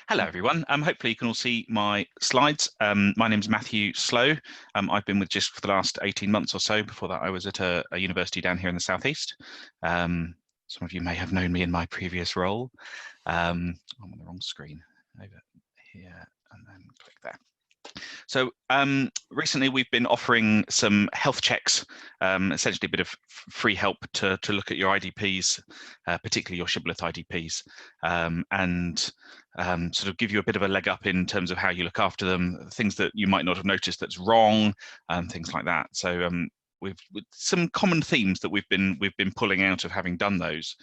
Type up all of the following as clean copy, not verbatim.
Hello, everyone. Hopefully you can all see my slides. My name is Matthew Slow. I've been with JISC for the last 18 months or so. Before that, I was at a university down here in the southeast. Some of you may have known me in my previous role. I'm on the wrong screen. Over here, and then click there. So recently we've been offering some health checks, essentially a bit of free help to look at your IDPs, particularly your Shibboleth IDPs, and sort of give you a bit of a leg up in terms of how you look after them, things that you might not have noticed that's wrong, things like that. So with some common themes that we've been pulling out of having done those.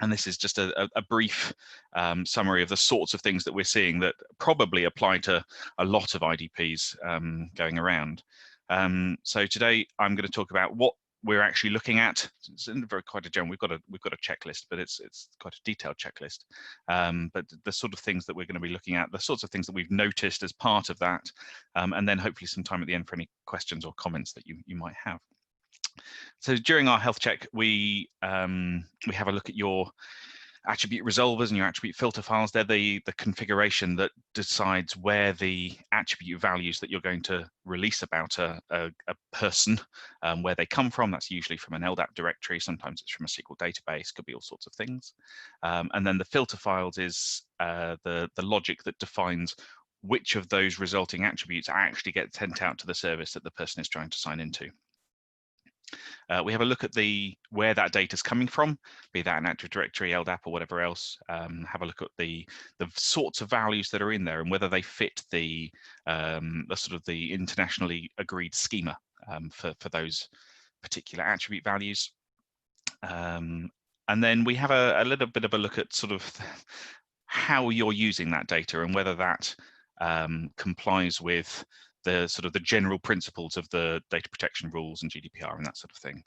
And this is just a brief summary of the sorts of things that we're seeing that probably apply to a lot of IDPs going around. So today I'm going to talk about what we're actually looking at. It's quite a general. We've got a checklist, but it's quite a detailed checklist. But the sort of things that we're going to be looking at, the sorts of things that we've noticed as part of that, and then hopefully some time at the end for any questions or comments that you might have. So during our health check, we have a look at your attribute resolvers and your attribute filter files. They're the configuration that decides where the attribute values that you're going to release about a person, where they come from. That's usually from an LDAP directory. Sometimes it's from a SQL database, could be all sorts of things. And then the filter files is the logic that defines which of those resulting attributes actually get sent out to the service that the person is trying to sign into. We have a look at where that data is coming from, be that an Active Directory, LDAP, or whatever else. Have a look at the sorts of values that are in there and whether they fit the sort of the internationally agreed schema for those particular attribute values. And then we have a little bit of a look at sort of how you're using that data and whether that complies with the sort of the general principles of the data protection rules and GDPR and that sort of thing.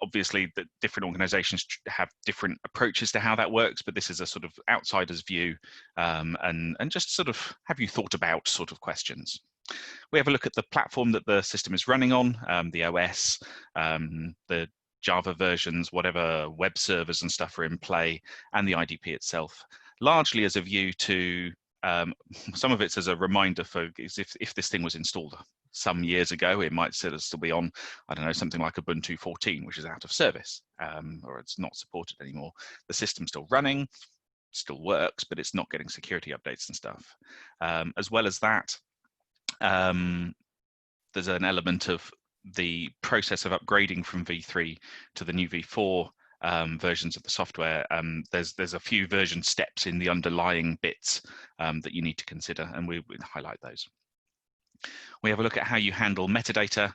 Obviously, the different organizations have different approaches to how that works, but this is a sort of outsider's view and just sort of have you thought about sort of questions. We have a look at the platform that the system is running on, the OS, the Java versions, whatever web servers and stuff are in play, and the IDP itself, largely as a view to some of it's as a reminder for if this thing was installed some years ago, it might still be on, I don't know, something like Ubuntu 14, which is out of service, or it's not supported anymore. The system's still running, still works, but it's not getting security updates and stuff. As well as that, there's an element of the process of upgrading from V3 to the new V4 versions of the software. There's a few version steps in the underlying bits that you need to consider, and we highlight those. We have a look at how you handle metadata,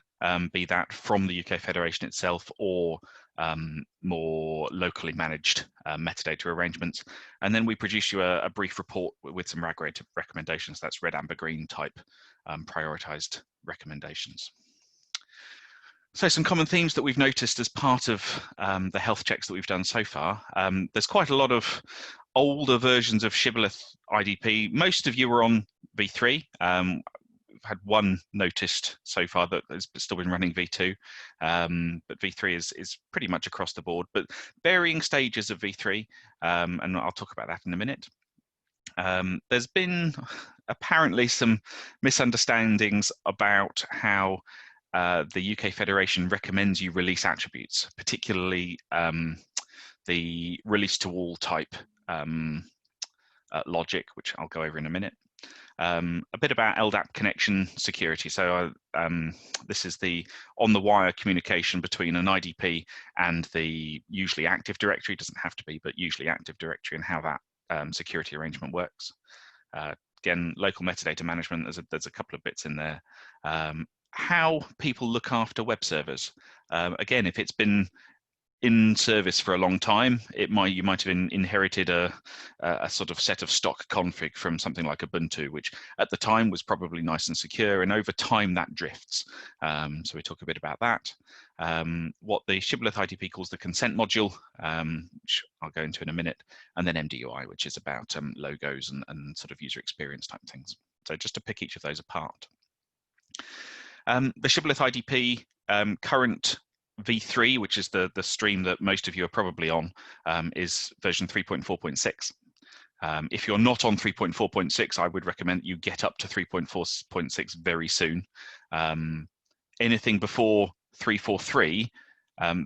be that from the UK Federation itself or more locally managed metadata arrangements. And then we produce you a brief report with some RAG recommendations. That's red, amber, green type prioritized recommendations. So some common themes that we've noticed as part of the health checks that we've done so far. There's quite a lot of older versions of Shibboleth IDP. Most of you are on V3. We've had one noticed so far that has still been running V2, but V3 is pretty much across the board, but varying stages of V3, and I'll talk about that in a minute. There's been apparently some misunderstandings about how the UK Federation recommends you release attributes, particularly the release to all type logic, which I'll go over in a minute. A bit about LDAP connection security. So this is the on-the-wire communication between an IDP and the usually Active Directory. It doesn't have to be, but usually Active Directory, and how that security arrangement works. Again, local metadata management, there's a couple of bits in there. How people look after web servers. Again, if it's been in service for a long time, you might have inherited a sort of set of stock config from something like Ubuntu, which at the time was probably nice and secure, and over time that drifts. So we talk a bit about that. What the Shibboleth IDP calls the consent module, which I'll go into in a minute, and then MDUI, which is about logos and sort of user experience type things. So just to pick each of those apart. The Shibboleth IDP current V3, which is the stream that most of you are probably on, is version 3.4.6. If you're not on 3.4.6, I would recommend you get up to 3.4.6 very soon. Anything before 3.4.3,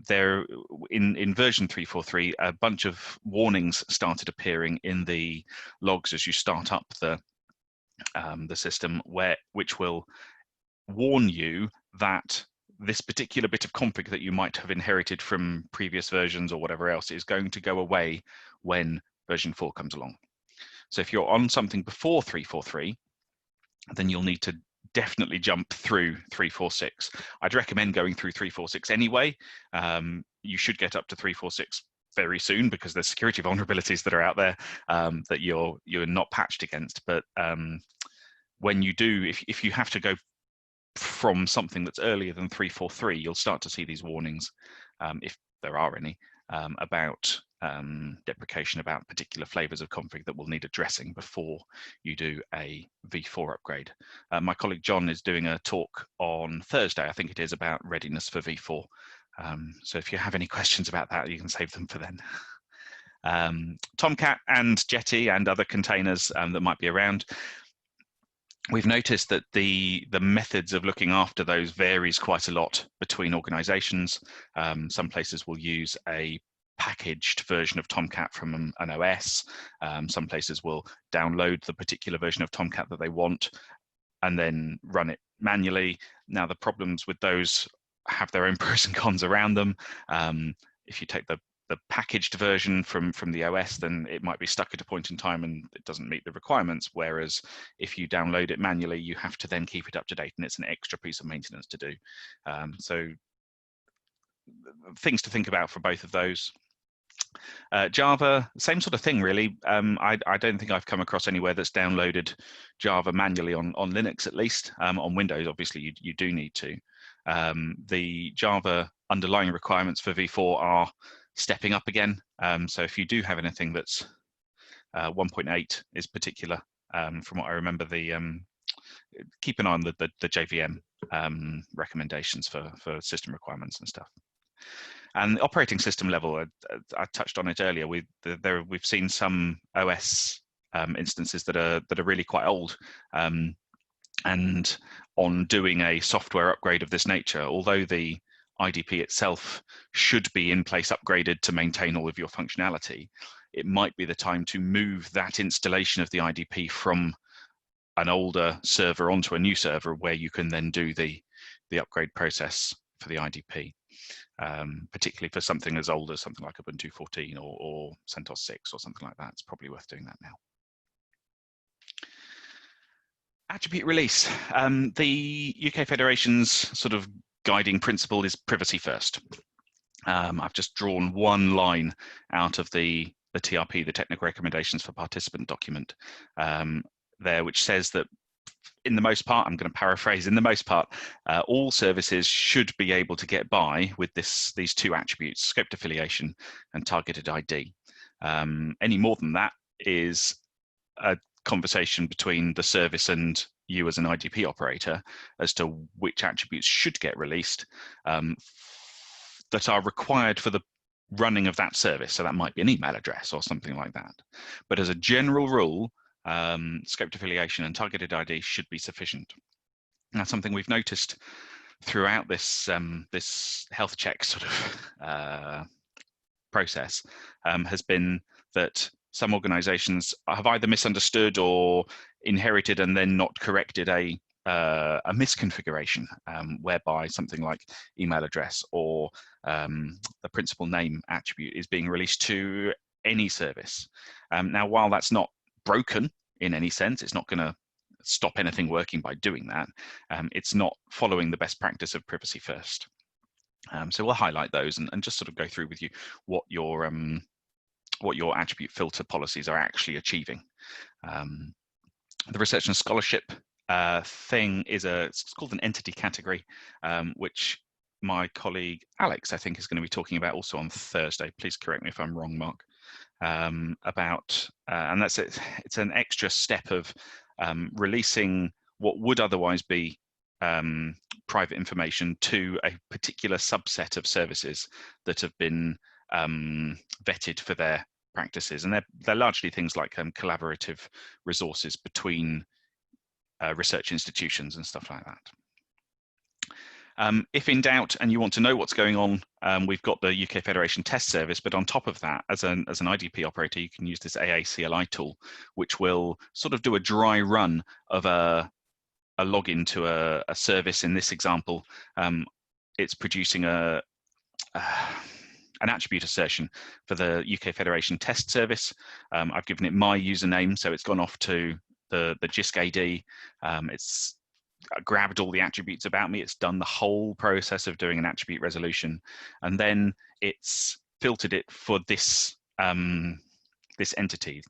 there in version 3.4.3, a bunch of warnings started appearing in the logs as you start up the system, which will warn you that this particular bit of config that you might have inherited from previous versions or whatever else is going to go away when version 4 comes along. So if you're on something before 3.4.3, then you'll need to definitely jump through 3.4.6. I'd recommend going through 3.4.6 anyway. You should get up to 3.4.6 very soon because there's security vulnerabilities that are out there that you're not patched against. But when you do, if you have to go from something that's earlier than 3.4.3, you'll start to see these warnings, if there are any, about deprecation, about particular flavors of config that will need addressing before you do a v4 upgrade. My colleague John is doing a talk on Thursday, I think it is, about readiness for v4. So if you have any questions about that, you can save them for then. Tomcat and Jetty and other containers that might be around. We've noticed that the methods of looking after those varies quite a lot between organizations. Some places will use a packaged version of Tomcat from an OS. Some places will download the particular version of Tomcat that they want and then run it manually. Now, the problems with those have their own pros and cons around them. If you take the packaged version from the OS, then it might be stuck at a point in time and it doesn't meet the requirements. Whereas if you download it manually, you have to then keep it up to date, and it's an extra piece of maintenance to do. So things to think about for both of those. Java, same sort of thing, really. I don't think I've come across anywhere that's downloaded Java manually on Linux, at least. On Windows, obviously, you do need to. The Java underlying requirements for v4 are stepping up again. So if you do have anything that's 1.8 is particular, from what I remember, keep an eye on the JVM recommendations for system requirements and stuff. And the operating system level, I touched on it earlier. We've seen some OS instances that are really quite old, and on doing a software upgrade of this nature, although the IDP itself should be in place upgraded to maintain all of your functionality, it might be the time to move that installation of the IDP from an older server onto a new server where you can then do the upgrade process for the IDP. Particularly for something as old as something like Ubuntu 14 or CentOS 6 or something like that. It's probably worth doing that now. Attribute release. The UK Federation's sort of guiding principle is privacy first. I've just drawn one line out of the TRP, the Technical Recommendations for Participant document there, which says that in the most part, I'm going to paraphrase, in the most part, all services should be able to get by with these two attributes, scoped affiliation and targeted ID. Any more than that is a conversation between the service and you as an IDP operator as to which attributes should get released that are required for the running of that service. So that might be an email address or something like that. But as a general rule, scoped affiliation and targeted ID should be sufficient. That's something we've noticed throughout this this health check sort of process, has been that some organizations have either misunderstood or inherited and then not corrected a misconfiguration, whereby something like email address or the principal name attribute is being released to any service. Now, while that's not broken in any sense, it's not going to stop anything working by doing that. It's not following the best practice of privacy first. So we'll highlight those and just sort of go through with you what your attribute filter policies are actually achieving. The research and scholarship thing is it's called an entity category, which my colleague Alex, I think, is going to be talking about also on Thursday. Please correct me if I'm wrong, Mark. About and that's it. It's an extra step of releasing what would otherwise be private information to a particular subset of services that have been vetted for their practices, and they're largely things like collaborative resources between research institutions and stuff like that. If in doubt and you want to know what's going on, we've got the UK Federation Test Service, but on top of that, as an IDP operator, you can use this AACLI tool, which will sort of do a dry run of a login to a service. In this example, it's producing an attribute assertion for the UK Federation Test Service. I've given it my username, so it's gone off to the JISC AD. It's grabbed all the attributes about me. It's done the whole process of doing an attribute resolution, and then it's filtered it for this this entity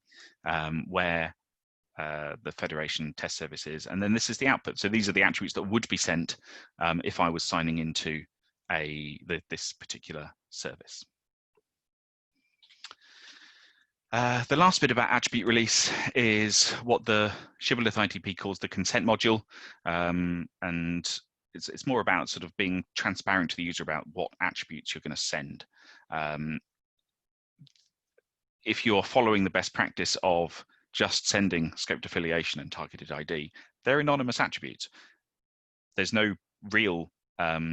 where the Federation Test Service is, and then this is the output. So these are the attributes that would be sent if I was signing into this particular service. The last bit about attribute release is what the Shibboleth ITP calls the consent module, and it's more about sort of being transparent to the user about what attributes you're going to send. If you're following the best practice of just sending scoped affiliation and targeted ID, they're anonymous attributes. There's no real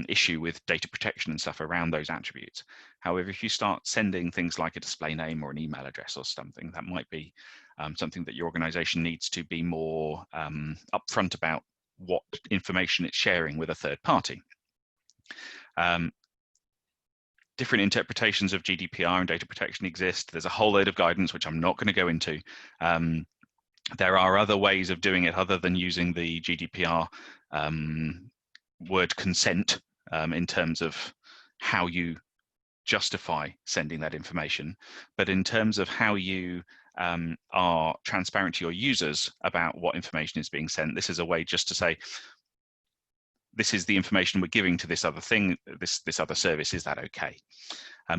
issue with data protection and stuff around those attributes. However, if you start sending things like a display name or an email address or something, that might be something that your organization needs to be more upfront about what information it's sharing with a third party. Different interpretations of GDPR and data protection exist. There's a whole load of guidance, which I'm not going to go into. There are other ways of doing it other than using the GDPR word consent in terms of how you justify sending that information. But in terms of how you are transparent to your users about what information is being sent, this is a way just to say, this is the information we're giving to this other thing, this other service, is that okay?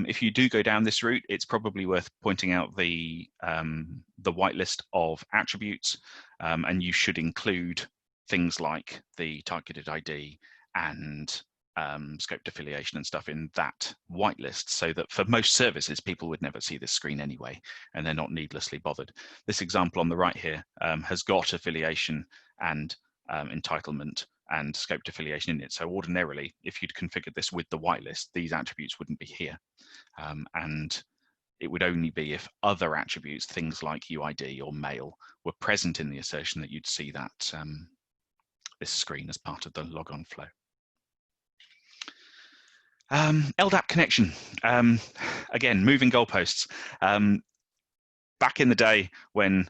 If you do go down this route, it's probably worth pointing out the whitelist of attributes, and you should include things like the targeted ID and scoped affiliation and stuff in that whitelist, so that for most services, people would never see this screen anyway, and they're not needlessly bothered. This example on the right here has got affiliation and entitlement and scoped affiliation in it. So ordinarily, if you'd configured this with the whitelist, these attributes wouldn't be here. And it would only be if other attributes, things like UID or mail, were present in the assertion that you'd see that this screen as part of the logon flow. LDAP connection. Again, moving goalposts. Back in the day when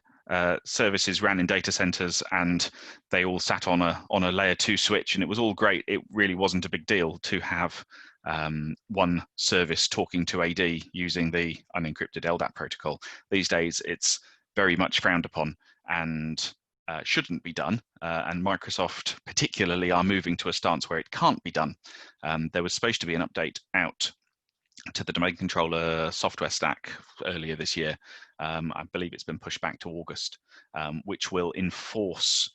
services ran in data centers and they all sat on a layer 2 switch and it was all great, it really wasn't a big deal to have one service talking to AD using the unencrypted LDAP protocol. These days, it's very much frowned upon and shouldn't be done. And Microsoft particularly are moving to a stance where it can't be done. There was supposed to be an update out to the domain controller software stack earlier this year. I believe it's been pushed back to August, which will enforce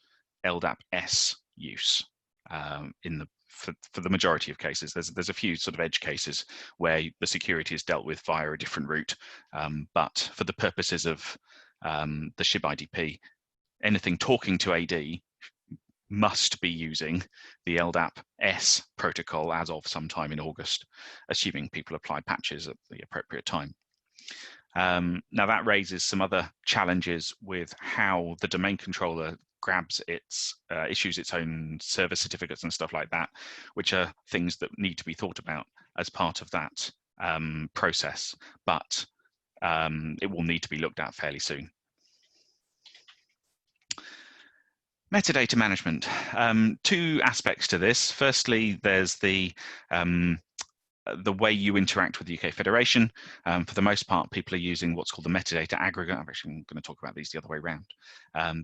LDAP-S use for the majority of cases. There's a few sort of edge cases where the security is dealt with via a different route, but for the purposes of the SHIB IDP, anything talking to AD must be using the LDAP-S protocol as of sometime in August, assuming people apply patches at the appropriate time. Now that raises some other challenges with how the domain controller grabs issues its own server certificates and stuff like that, which are things that need to be thought about as part of that process, but it will need to be looked at fairly soon. Metadata management. Two aspects to this. Firstly, there's the way you interact with the UK Federation. For the most part, people are using what's called the metadata aggregate. I'm actually going to talk about these the other way around.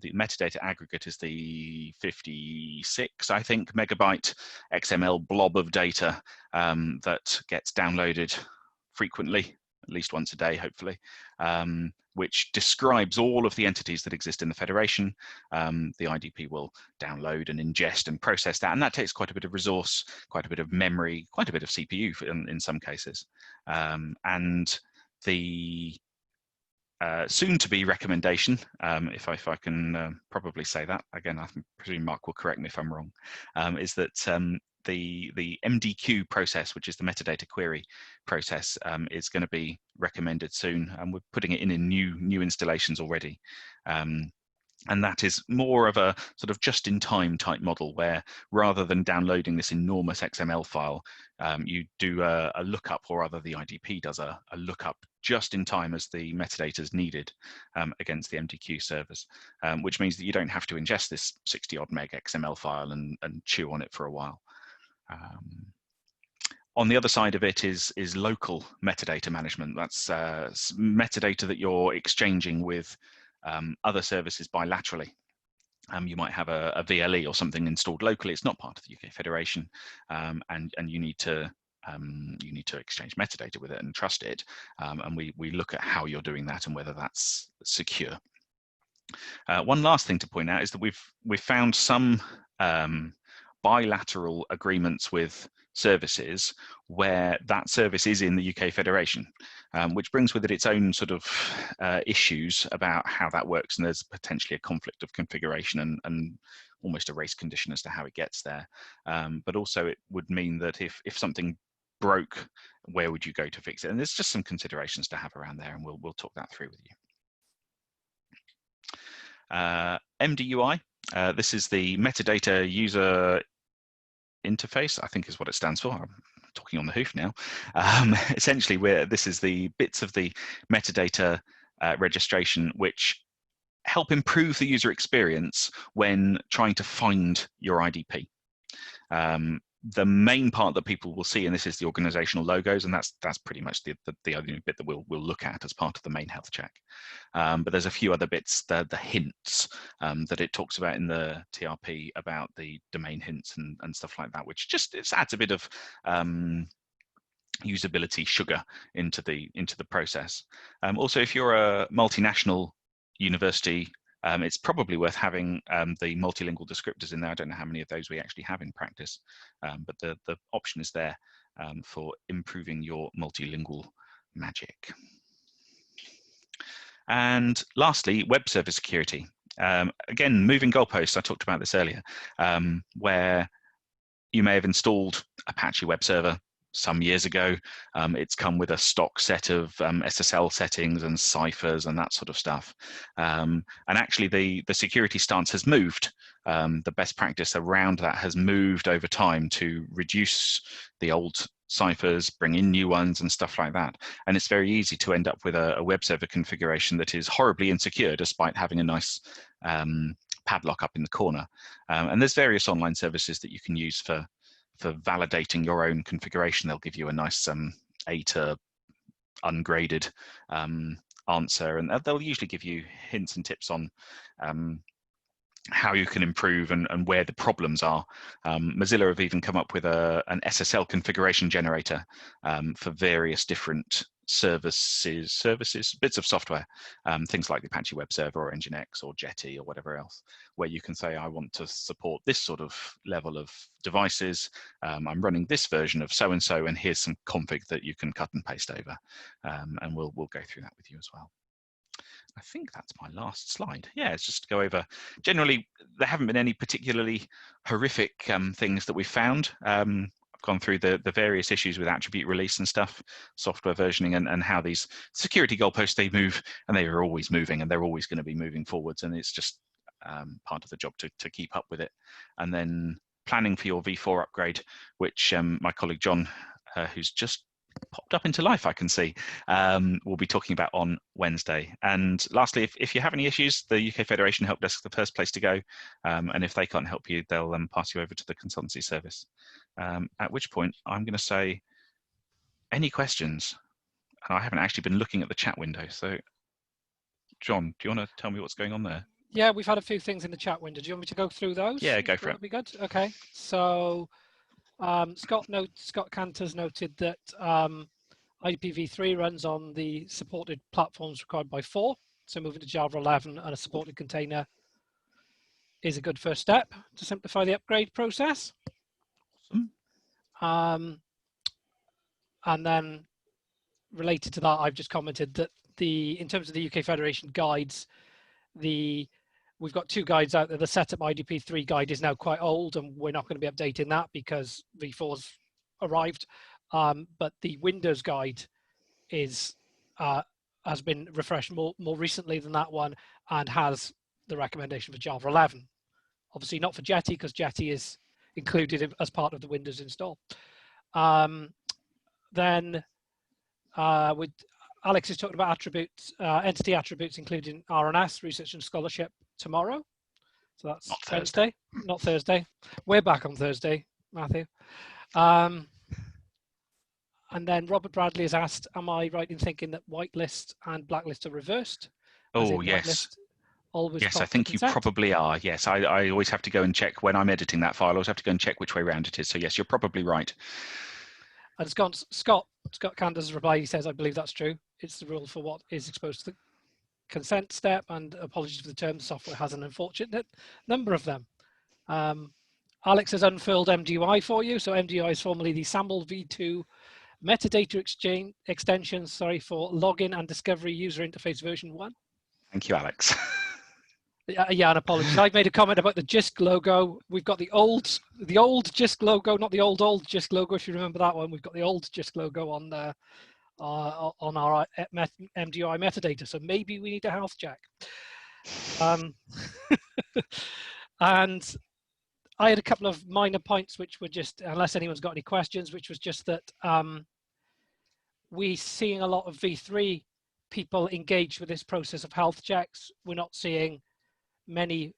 The metadata aggregate is the 56, I think, megabyte XML blob of data that gets downloaded frequently, at least once a day, hopefully, which describes all of the entities that exist in the Federation. The IDP will download and ingest and process that, and that takes quite a bit of resource, quite a bit of memory, quite a bit of CPU in some cases. And the soon to be recommendation, if I can probably say that. Again, I presume Mark will correct me if I'm wrong, is that the MDQ process, which is the metadata query process, is going to be recommended soon, and we're putting it in new installations already. And that is more of a sort of just-in-time type model, where rather than downloading this enormous XML file, you do a lookup, or rather the IDP does a lookup just in time as the metadata is needed against the MDQ servers, which means that you don't have to ingest this 60-odd meg XML file and chew on it for a while. On the other side of it is local metadata management. That's metadata that you're exchanging with other services bilaterally. You might have a VLE or something installed locally. It's not part of the UK Federation, and you need to exchange metadata with it and trust it. And we look at how you're doing that and whether that's secure. One last thing to point out is that we've found some bilateral agreements with services where that service is in the UK Federation, which brings with it its own sort of issues about how that works, and there's potentially a conflict of configuration and almost a race condition as to how it gets there. But also it would mean that if something broke, where would you go to fix it? And there's just some considerations to have around there, and we'll talk that through with you. MDUI, this is the metadata user interface, I think is what it stands for. I'm talking on the hoof now. Essentially, this is the bits of the metadata registration which help improve the user experience when trying to find your IDP. The main part that people will see, and this is the organizational logos, and that's pretty much the only bit that we'll look at as part of the main health check. But there's a few other bits, the hints that it talks about in the TRP about the domain hints and stuff like that, which just adds a bit of usability sugar into the process. Also, if you're a multinational university, it's probably worth having the multilingual descriptors in there. I don't know how many of those we actually have in practice, but the option is there for improving your multilingual magic. And lastly, web server security. Again, moving goalposts, I talked about this earlier, where you may have installed Apache web server some years ago. It's come with a stock set of SSL settings and ciphers and that sort of stuff. And actually the security stance has moved. The best practice around that has moved over time to reduce the old ciphers, bring in new ones and stuff like that. And it's very easy to end up with a web server configuration that is horribly insecure despite having a nice padlock up in the corner. And there's various online services that you can use for validating your own configuration. They'll give you a nice A to ungraded answer, and they'll usually give you hints and tips on how you can improve and where the problems are. Mozilla have even come up with an SSL configuration generator for various different services, bits of software, things like the Apache web server or Nginx or Jetty or whatever else, where you can say, I want to support this sort of level of devices. I'm running this version of so-and-so, and here's some config that you can cut and paste over. And we'll go through that with you as well. I think that's my last slide. Yeah, it's just to go over. Generally, there haven't been any particularly horrific things that we've found. I've gone through the various issues with attribute release and stuff, software versioning, and how these security goalposts, they move, and they are always moving, and they're always going to be moving forwards, and it's just part of the job to keep up with it. And then planning for your V4 upgrade, which my colleague John, who's just popped up into life, I can see, we'll be talking about on Wednesday. And lastly, if you have any issues, the UK Federation Help Desk is the first place to go. And if they can't help you, they'll pass you over to the consultancy service. At which point I'm going to say, any questions? And I haven't actually been looking at the chat window. So John, do you want to tell me what's going on there? Yeah, we've had a fev things in the chat window. Do you want me to go through those? Yeah, go for it. That'd be good. Okay. So Scott Cantor's noted that IPv3 runs on the supported platforms required by 4. So moving to Java 11 and a supported container is a good first step to simplify the upgrade process. Awesome. And then related to that, I've just commented that in terms of the UK Federation guides, we've got 2 guides out there. The setup IDP3 guide is now quite old, and we're not going to be updating that because V4's arrived. But the Windows guide is has been refreshed more recently than that one, and has the recommendation for Java 11. Obviously not for Jetty, because Jetty is included as part of the Windows install. Then with Alex is talking about attributes, entity attributes, including RNS, research and scholarship, tomorrow. So that's Not Wednesday, not Thursday. We're back on Thursday, Matthew. And then Robert Bradley has asked, am I right in thinking that whitelist and blacklist are reversed? Oh, yes. Always yes, I think you probably are. Yes, I always have to go and check when I'm editing that file. I always have to go and check which way around it is. So yes, you're probably right. And Scott Canda's reply, he says, I believe that's true. It's the rule for what is exposed to the consent step, and apologies for the term, the software has an unfortunate number of them. Alex has unfurled MDUI for you. So MDUI is formerly the SAML v2 metadata extension, for login and discovery user interface version 1. Thank you, Alex. Yeah, and apologies. I made a comment about the JISC logo. We've got the old JISC logo, not the old JISC logo. If you remember that one, we've got the old JISC logo on our MDUI metadata. So maybe we need a health check. And I had a couple of minor points, which were just, unless anyone's got any questions, which was just that we're seeing a lot of V3 people engaged with this process of health checks. We're not seeing many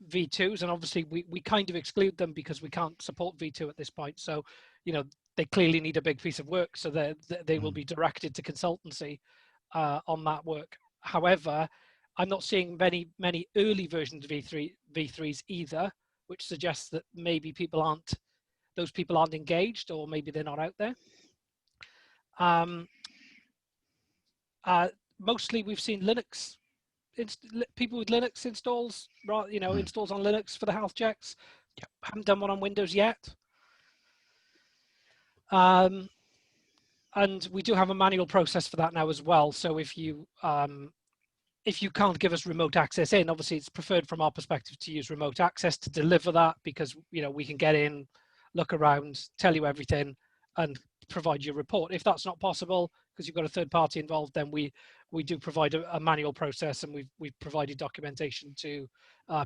V2s, and obviously we kind of exclude them because we can't support V2 at this point. So, they clearly need a big piece of work, so they will be directed to consultancy on that work. However, I'm not seeing many early versions of V3s either, which suggests that maybe those people aren't engaged, or maybe they're not out there. Mostly we've seen Linux, people with Linux installs, installs on Linux for the health checks. Yep. Haven't done one on Windows yet. And we do have a manual process for that now as well. So if you can't give us remote access in, obviously it's preferred from our perspective to use remote access to deliver that, because we can get in, look around, tell you everything, and provide you a report. If that's not possible because you've got a third party involved, then we do provide a manual process, and we've provided documentation to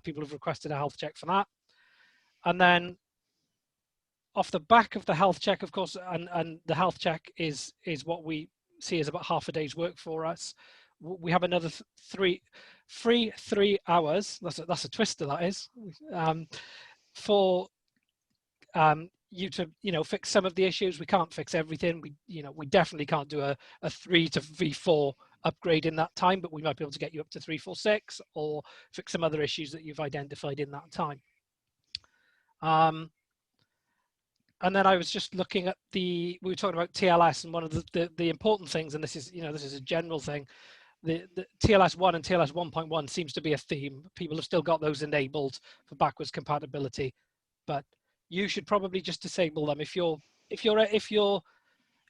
people who've requested a health check for that. And then off the back of the health check, of course, and the health check is what we see as about half a day's work for us. We have another 3 hours. That's a twister, that is, for you to fix some of the issues. We can't fix everything. We definitely can't do a 3 to V4 upgrade in that time, but we might be able to get you up to 3.4.6 or fix some other issues that you've identified in that time. And then I was just looking at we were talking about TLS, and one of the important things, and this is a general thing, the TLS 1 and TLS 1.1 seems to be a theme. People have still got those enabled for backwards compatibility, but you should probably just disable them. If you want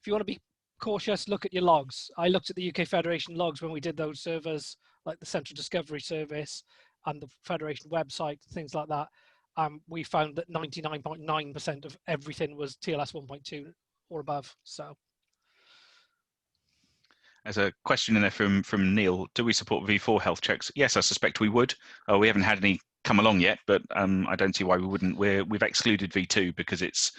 to be cautious, look at your logs. I looked at the UK Federation logs when we did those servers, like the Central Discovery Service and the Federation website, things like that. We found that 99.9% of everything was TLS 1.2 or above. So, as a question in there from Neil, do we support V4 health checks? Yes, I suspect we would. We haven't had any come along yet, but I don't see why we wouldn't. We've excluded V2 because it's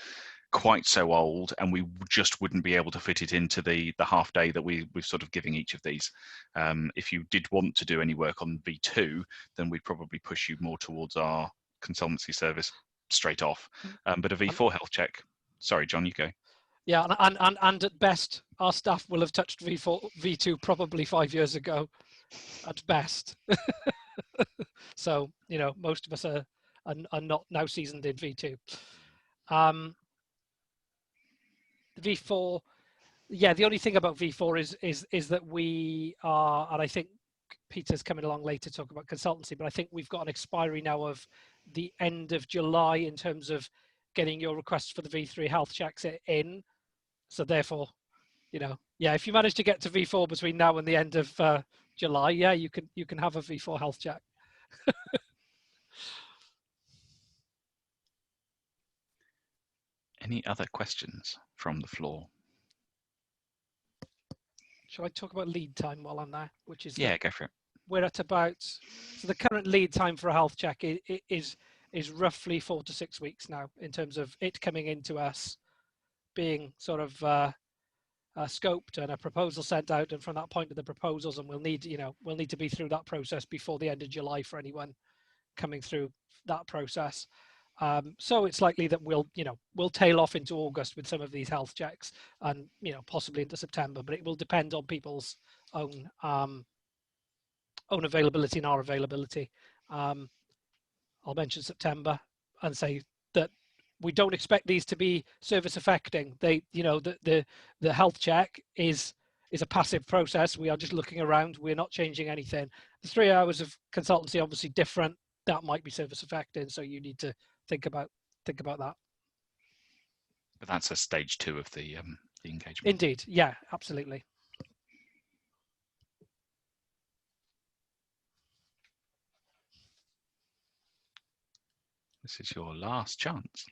quite so old, and we just wouldn't be able to fit it into the half day that we're sort of giving each of these. If you did want to do any work on V2, then we'd probably push you more towards our consultancy service straight off. But a V4 health check, sorry, John, you go. Yeah, and at best, our staff will have touched V2 probably 5 years ago, at best. So, most of us are not now seasoned in V2. V4, yeah, the only thing about V4 is that we are, and I think Peter's coming along later to talk about consultancy, but I think we've got an expiry now of the end of July in terms of getting your requests for the V3 health checks in. So therefore, Yeah, if you manage to get to V4 between now and the end of July, yeah, you can have a V4 health check. Any other questions from the floor? Shall I talk about lead time while I'm there? Which is Yeah, go for it. we're at about, so the current lead time for a health check is roughly 4 to 6 weeks now, in terms of it coming into us, being sort of scoped and a proposal sent out, and from that point to the proposals, and we'll need to be through that process before the end of July for anyone coming through that process. So it's likely that we'll tail off into August with some of these health checks, and possibly into September, but it will depend on people's own availability and our availability. I'll mention September and say that we don't expect these to be service affecting. The health check is a passive process. We are just looking around. We're not changing anything. The 3 hours of consultancy obviously different. That might be service affecting, so you need to think about that. But that's a stage 2 of the engagement. Indeed, yeah, absolutely. This is your last chance.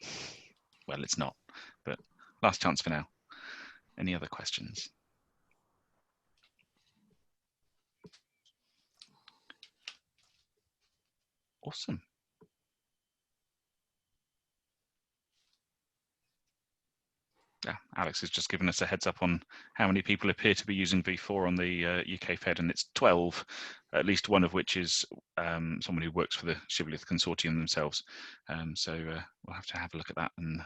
Well, it's not, but last chance for now. Any other questions? Awesome. Yeah, Alex has just given us a heads up on how many people appear to be using V4 on the UK Fed, and it's 12, at least one of which is someone who works for the Shibboleth consortium themselves. So we'll have to have a look at that and